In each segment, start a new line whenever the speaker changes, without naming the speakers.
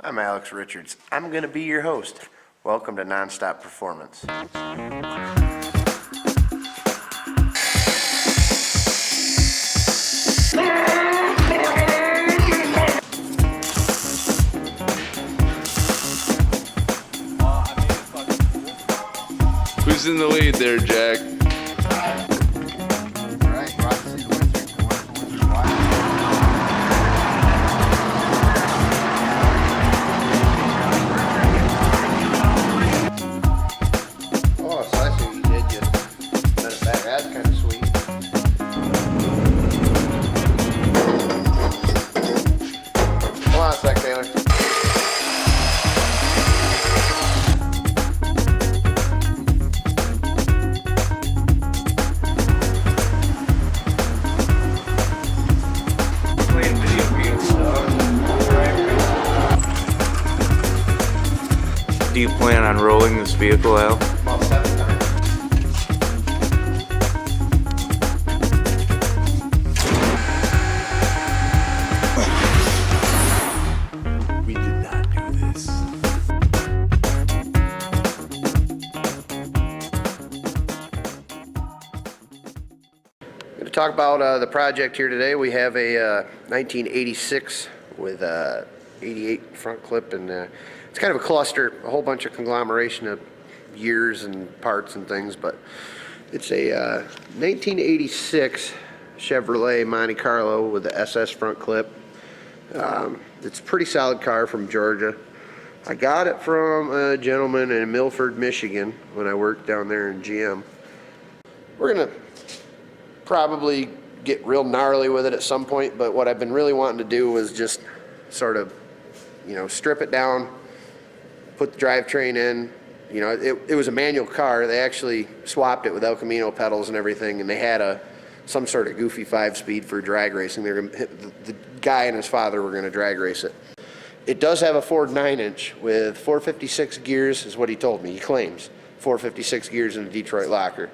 I'm Alex Richards. I'm going to be your host. Welcome to Nonstop Performance.
Who's in the lead there, Jack?
Do you plan on rolling this vehicle, Al?
About 7 times.
We did not do this.
I'm going to talk about the project here today. We have a 1986 with a 88 front clip, and it's kind of a cluster, a whole bunch of conglomeration of years and parts and things, but it's a 1986 Chevrolet Monte Carlo with the SS front clip. It's a pretty solid car from Georgia. I got it from a gentleman in Milford, Michigan when I worked down there in GM. We're gonna probably get real gnarly with it at some point, but what I've been really wanting to do was just sort of, strip it down, put the drivetrain in. It was a manual car. They actually swapped it with El Camino pedals and everything, and they had some sort of goofy 5-speed for drag racing. The guy and his father were going to drag race it. It does have a Ford 9-inch with 456 gears, is what he told me. He claims 456 gears in a Detroit locker.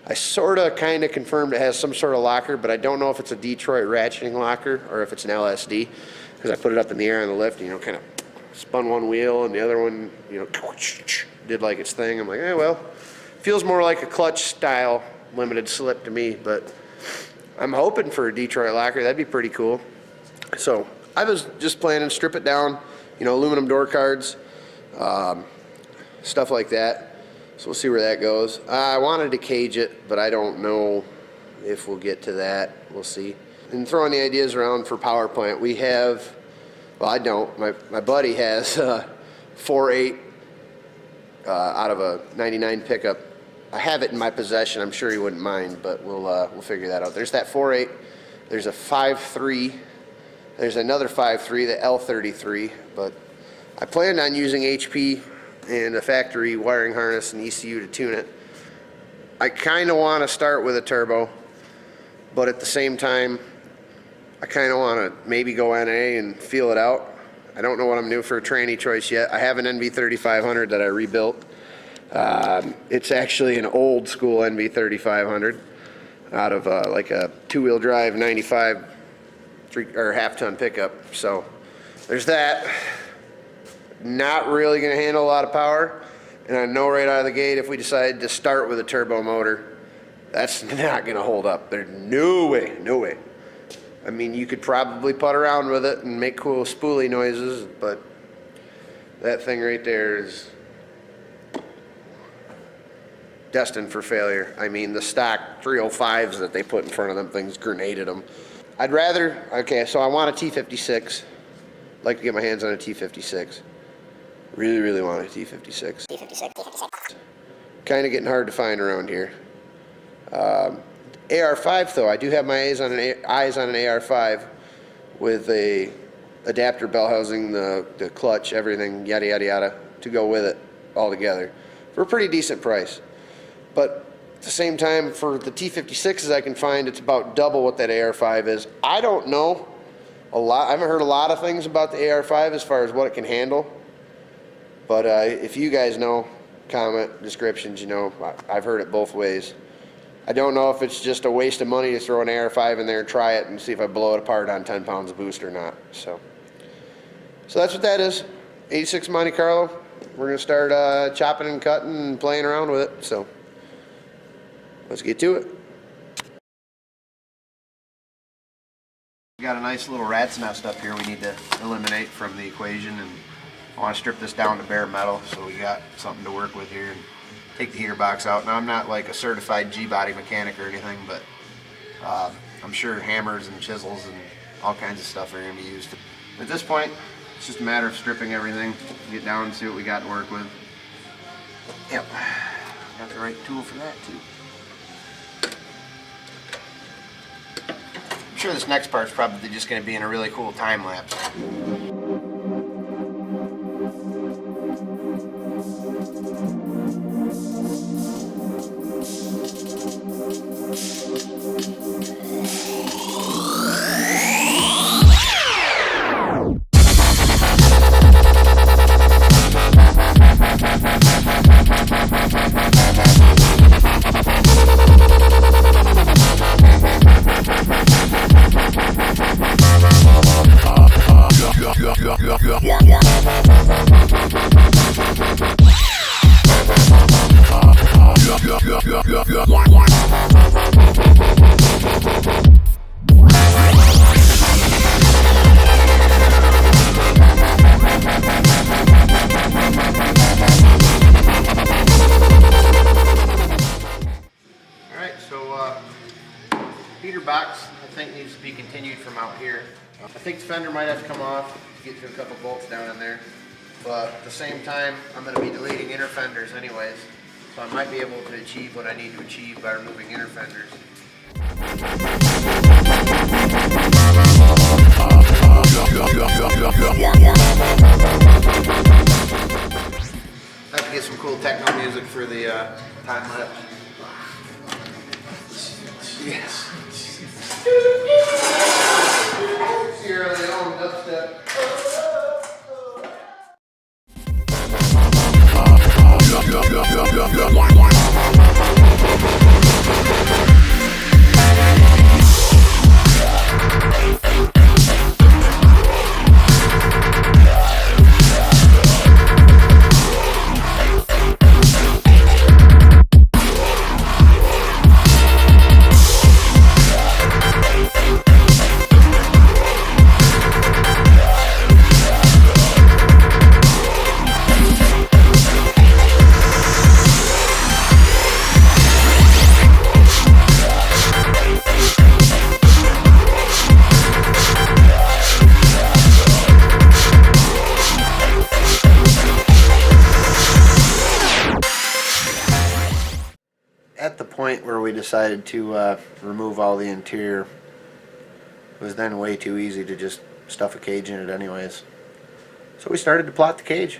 I kind of confirmed it has some sort of locker, but I don't know if it's a Detroit ratcheting locker or if it's an LSD, because I put it up in the air on the lift, kind of spun one wheel and the other one, did like its thing. I'm like, well, feels more like a clutch style limited slip to me, but I'm hoping for a Detroit locker. That'd be pretty cool. So I was just planning to strip it down, aluminum door cards, stuff like that. So we'll see where that goes. I wanted to cage it, but I don't know if we'll get to that. We'll see. And throwing the ideas around for power plant, we have, well, I don't. My buddy has a 4.8 out of a 99 pickup. I have it in my possession. I'm sure he wouldn't mind, but we'll figure that out. There's that 4.8. There's a 5.3. There's another 5.3, the L33. But I planned on using HP and a factory wiring harness and ECU to tune it. I kind of want to start with a turbo, but at the same time, I kind of want to maybe go NA and feel it out. I don't know what I'm doing for a tranny choice yet. I have an NV3500 that I rebuilt. It's actually an old school NV3500 out of like a 2-wheel drive 95 half-ton pickup. So there's that. Not really going to handle a lot of power, and I know right out of the gate if we decide to start with a turbo motor, that's not going to hold up. There's no way. I mean, you could probably putt around with it and make cool spoolie noises, but that thing right there is destined for failure. I mean, the stock 305s that they put in front of them things grenaded them. So I want a T56. I'd like to get my hands on a T56. Really want a T56. Kind of getting hard to find around here. AR5 though, I do have my eyes on an AR5 with a adapter bell housing, the clutch, everything, yada yada to go with it all together for a pretty decent price. But at the same time, for the T56s I can find, it's about double what that AR5 is. I don't know a lot. I haven't heard a lot of things about the AR5 as far as what it can handle. But if you guys know, comment, descriptions, I've heard it both ways. I don't know if it's just a waste of money to throw an AR5 in there and try it and see if I blow it apart on 10 pounds of boost or not. So that's what that is. Lsx Monte Carlo. We're gonna start chopping and cutting and playing around with it. So let's get to it. We got a nice little rat's nest up here we need to eliminate from the equation, and I want to strip this down to bare metal so we got something to work with here and take the heater box out. Now I'm not like a certified G-body mechanic or anything, but I'm sure hammers and chisels and all kinds of stuff are going to be used. At this point, it's just a matter of stripping everything, get down and see what we got to work with. Yep, got the right tool for that too. I'm sure this next part's probably just going to be in a really cool time lapse. Heater box, I think, needs to be continued from out here. I think the fender might have to come off to get to a couple bolts down in there. But at the same time, I'm going to be deleting inner fenders anyways. So I might be able to achieve what I need to achieve by removing inner fenders. I have to get some cool techno music for the time lapse. Yes. Sierra Leone dubstep. At the point where we decided to remove all the interior, it was then way too easy to just stuff a cage in it anyways. So we started to plot the cage.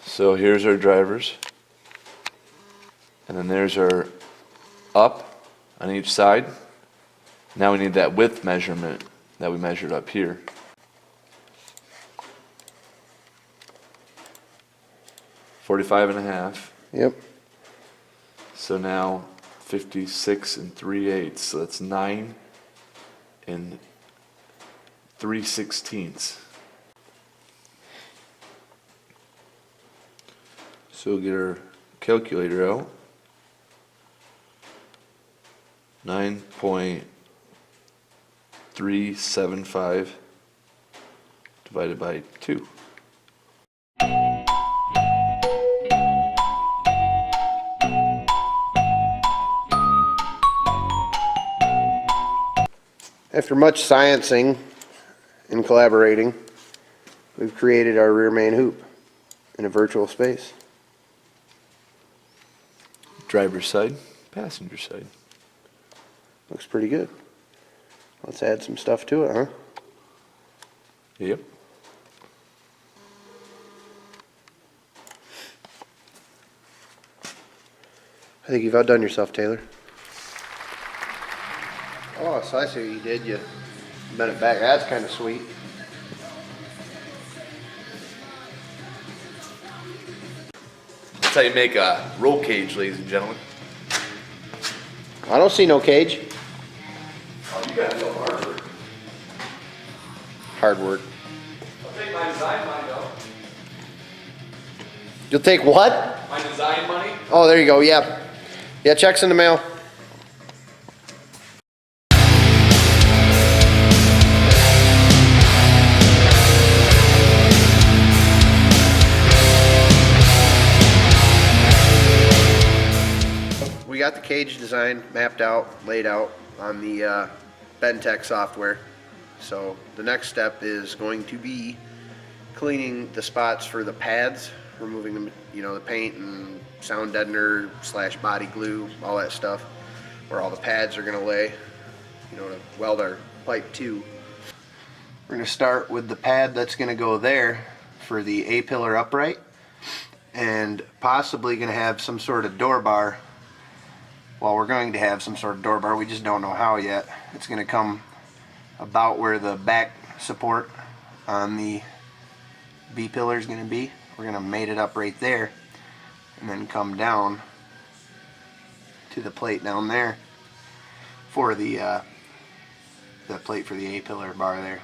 So here's our drivers, and then there's our up on each side. Now we need that width measurement that we measured up here. $45.5.
Yep.
So now 56 3/8. So that's 9 3/16. So we'll get our calculator out. 9.375 divided by 2.
After much sciencing and collaborating, we've created our rear main hoop in a virtual space.
Driver's side, passenger side.
Looks pretty good. Let's add some stuff to it, huh?
Yep.
I think you've outdone yourself, Taylor. Oh, so I see what you did. You bent it back. That's kind of sweet.
That's how you make a roll cage, ladies and gentlemen.
I don't see no cage.
Oh, you gotta go hard work.
Hard work.
I'll take my design money though.
You'll take what?
My design money?
Oh, there you go. Yeah. Yeah, check's in the mail. We got the cage design mapped out, laid out on the Bentech software. So the next step is going to be cleaning the spots for the pads, removing the, the paint and sound deadener / body glue, all that stuff, where all the pads are gonna lay, to weld our pipe to. We're gonna start with the pad that's gonna go there for the A-pillar upright, and possibly gonna have some sort of door bar. Well, we're going to have some sort of door bar, we just don't know how yet. It's gonna come about where the back support on the B-pillar is gonna be. We're gonna mate it up right there and then come down to the plate down there for the plate for the A-pillar bar there.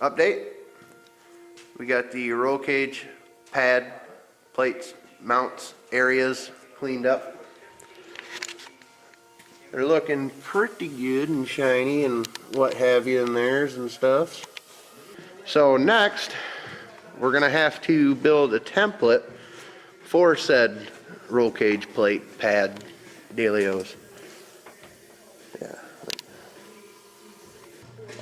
Update. We got the roll cage, pad, plates, mounts, areas cleaned up. They're looking pretty good and shiny and what have you in theirs and stuff. So next, we're gonna have to build a template for said roll cage, plate, pad, dealios. Yeah.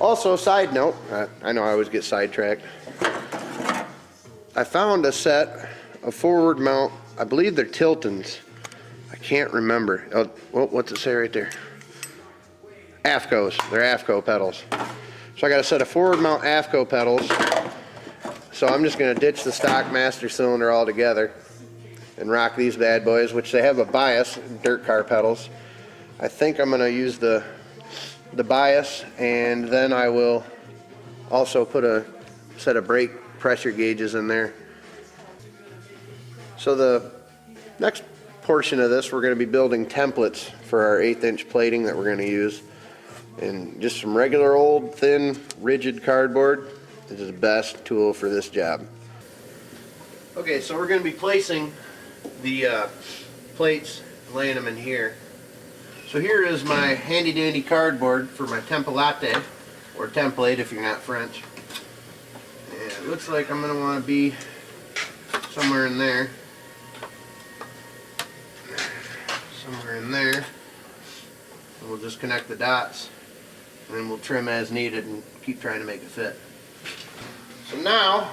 Also, side note, I know I always get sidetracked. I found a set of forward mount, I believe they're Tiltons. I can't remember. Oh, what's it say right there? AFCOs, they're AFCO pedals. So I got a set of forward mount AFCO pedals. So I'm just gonna ditch the stock master cylinder altogether and rock these bad boys, which they have a bias, dirt car pedals. I think I'm gonna use the bias, and then I will also put a set of brake pressure gauges in there. So the next portion of this, we're going to be building templates for our 1/8" plating that we're going to use, and just some regular old thin rigid cardboard is the best tool for this job. Okay, so we're going to be placing the plates, laying them in here. So here is my handy dandy cardboard for my template, or template if you're not French. And it looks like I'm going to want to be somewhere in there. Somewhere in there. And we'll just connect the dots, and then we'll trim as needed and keep trying to make it fit. So now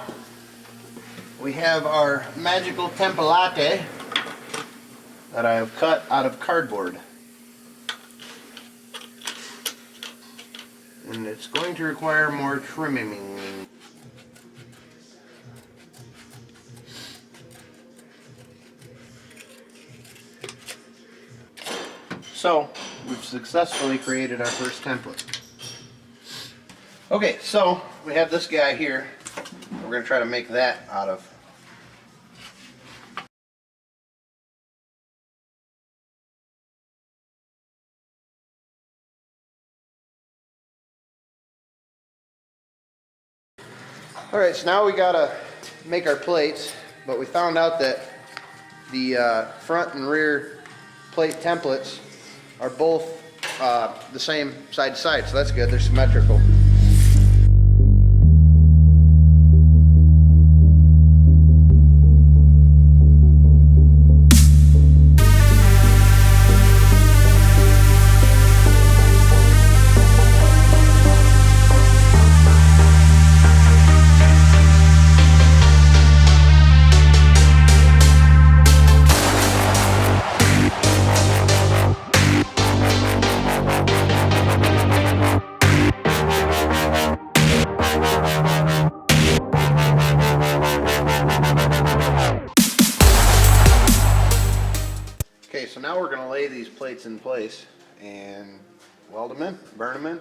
we have our magical template that I have cut out of cardboard. And it's going to require more trimming. So, we've successfully created our first template. Okay, so we have this guy here. we're going to try to make that out of. Alright, so now we gotta make our plates, but we found out that the front and rear plate templates are both the same side to side, so that's good, they're symmetrical. Okay, so now we're going to lay these plates in place and weld them in, burn them in.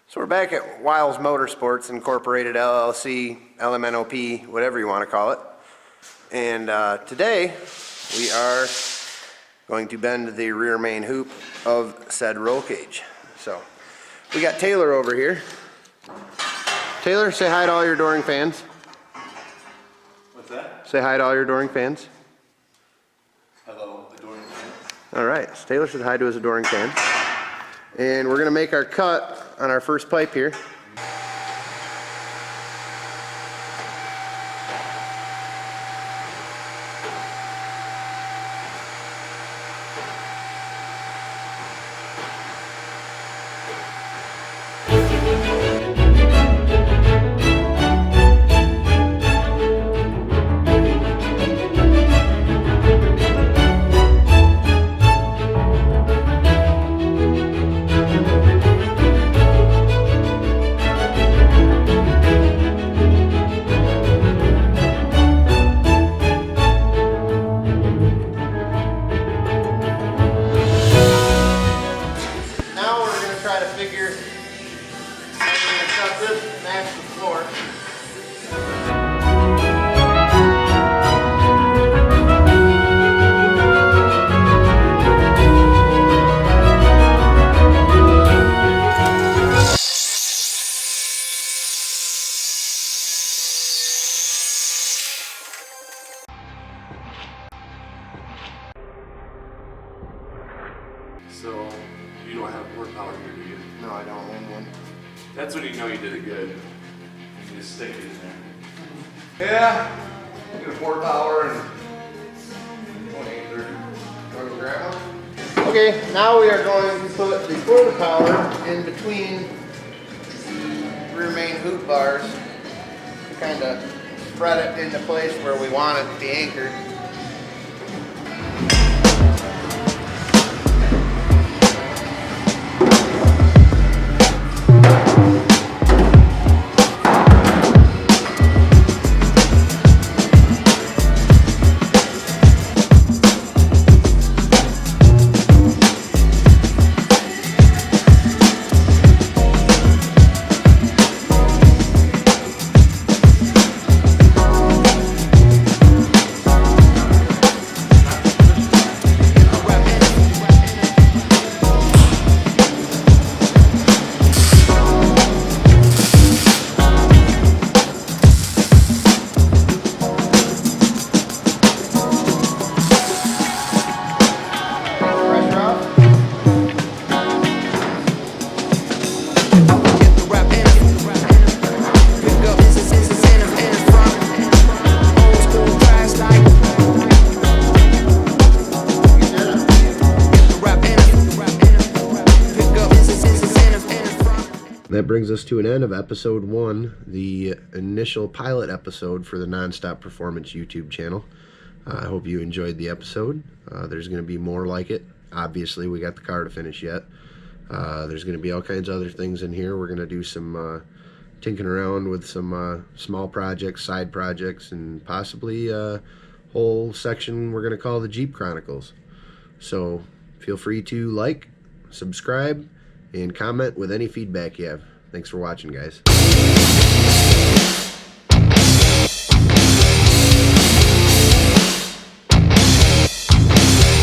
So we're back at Wiles Motorsports Incorporated LLC, LMNOP, whatever you want to call it. And today we are going to bend the rear main hoop of said roll cage. So we got Taylor over here. Taylor, say hi to all your adoring fans.
What's that?
Say hi to all your adoring fans.
Hello, adoring fans.
All right, so Taylor said hi to his adoring fans. And we're going to make our cut on our first pipe here. Try to figure how we're going to cut this to match the floor.
So, you don't have horsepower here, do you?
No, I don't win one.
That's when you know you did it good. You just stick it in there. Yeah.
Get a 4-power and 2830. Want to grab one? Okay, now we are going to put the 4-power in between the rear main hoop bars to kind of spread it into place where we want it to be anchored. That brings us to an end of episode 1, the initial pilot episode for the Nonstop Performance YouTube channel. I hope you enjoyed the episode. There's going to be more like it. Obviously, we got the car to finish yet. There's going to be all kinds of other things in here. We're going to do some tinkering around with some small projects, side projects, and possibly a whole section we're going to call the Jeep Chronicles. So feel free to like, subscribe, and comment with any feedback you have. Thanks for watching, guys.